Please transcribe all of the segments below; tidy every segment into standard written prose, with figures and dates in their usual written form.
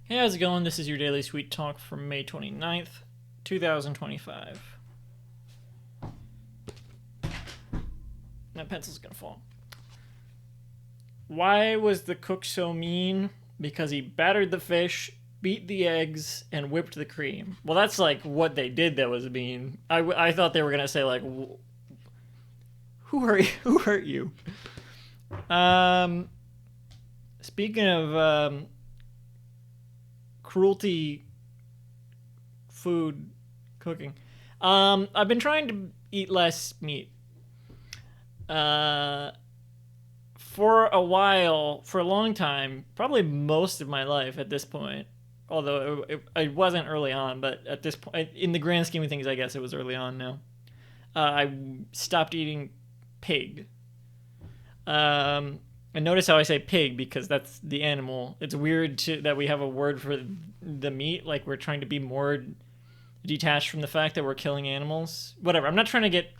Hey, how's it going? This is your Daily Sweet Talk from May 29th, 2025. My pencil's gonna fall. Why was the cook so mean? Because he battered the fish, beat the eggs, and whipped the cream. Well, that's like what they did that was mean. I thought they were gonna say, like, who hurt you? Who hurt you? Um, Speaking of cruelty food cooking. I've been trying to eat less meat. Uh, for a while, for a long time, probably most of my life at this point. Although it wasn't early on, but at this point, in the grand scheme of things, I guess it was early on now. I stopped eating pig. And notice how I say pig because that's the animal. It's weird that we have a word for the meat, like we're trying to be more detached from the fact that we're killing animals. Whatever. I'm not trying to get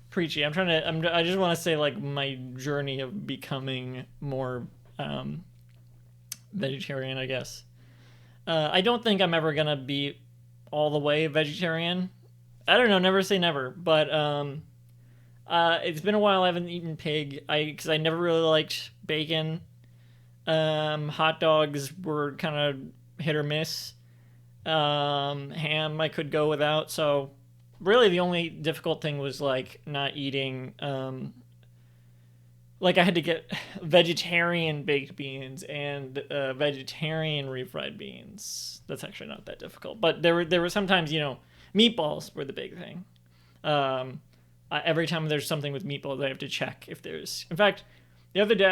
preachy. I just want to say like my journey of becoming more vegetarian, I guess. I don't think I'm ever gonna be all the way vegetarian. I don't know. Never say never. But it's been a while. I haven't eaten pig. Because I never really liked bacon. Hot dogs were kind of hit or miss. Ham I could go without. So really, the only difficult thing was like not eating. Like I had to get vegetarian baked beans and vegetarian refried beans. That's actually not that difficult. But there were sometimes meatballs were the big thing. Every time there's something with meatballs, I have to check if there's. In fact, the other day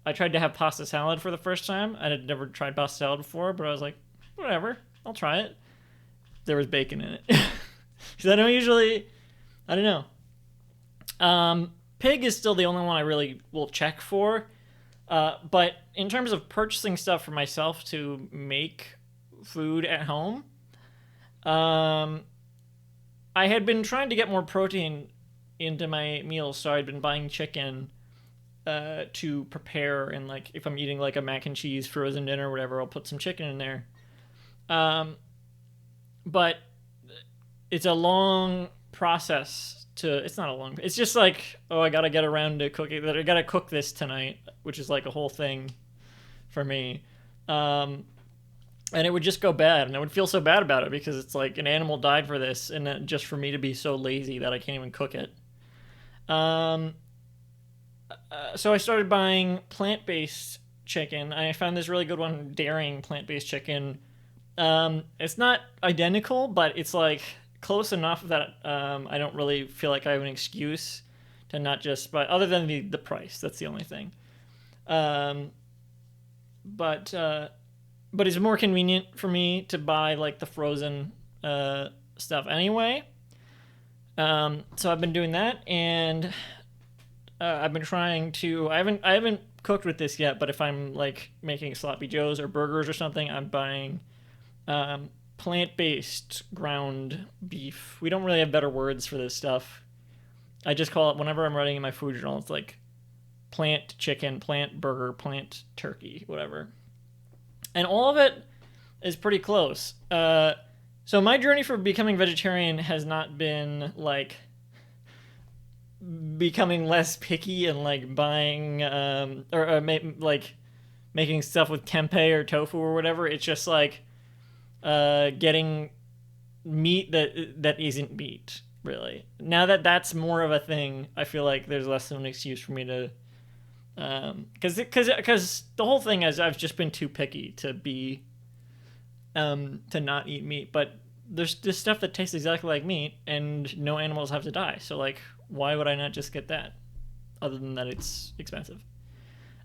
I tried to have pasta salad for the first time. I had never tried pasta salad before, but I was like, whatever, I'll try it. There was bacon in it. Because I don't know. Pig is still the only one I really will check for. But in terms of purchasing stuff for myself to make food at home, I had been trying to get more protein into my meals, so I'd been buying chicken to prepare, and like if I'm eating like a mac and cheese frozen dinner or whatever, I'll put some chicken in there. But it's a long process to. It's not a long. It's just like, oh, I gotta get around to cooking. I gotta cook this tonight, which is like a whole thing for me. And it would just go bad, and I would feel so bad about it because it's like an animal died for this, and then just for me to be so lazy that I can't even cook it. So I started buying plant-based chicken. I found this really good one, Daring plant-based chicken. It's not identical, but it's like close enough that I don't really feel like I have an excuse to not just buy, other than the price. That's the only thing. But it's more convenient for me to buy like the frozen stuff anyway. So I've been doing that, and I've been trying to. I haven't cooked with this yet, but if I'm like making sloppy joes or burgers or something, I'm buying plant-based ground beef. We don't really have better words for this stuff. I just call it, whenever I'm writing in my food journal, it's like plant chicken, plant burger, plant turkey, whatever. And all of it is pretty close. So my journey for becoming vegetarian has not been like becoming less picky and like buying like making stuff with tempeh or tofu or whatever. It's just like getting meat that isn't meat, really. Now that that's more of a thing, I feel like there's less of an excuse for me to. Because the whole thing is I've just been too picky to be to not eat meat, but there's this stuff that tastes exactly like meat, and no animals have to die. So like, why would I not just get that? Other than that, it's expensive.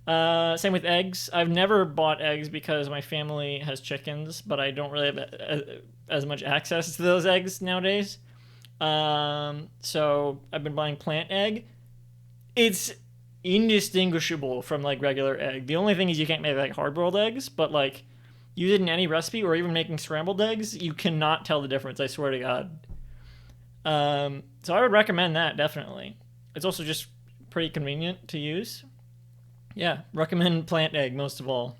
Same with eggs. I've never bought eggs because my family has chickens, but I don't really have as much access to those eggs nowadays. So I've been buying plant egg. It's indistinguishable from like regular egg. The only thing is you can't make like hard-boiled eggs, but like use it in any recipe or even making scrambled eggs, you cannot tell the difference, I swear to God. So I would recommend that, definitely. It's also just pretty convenient to use. Yeah, recommend plant egg most of all.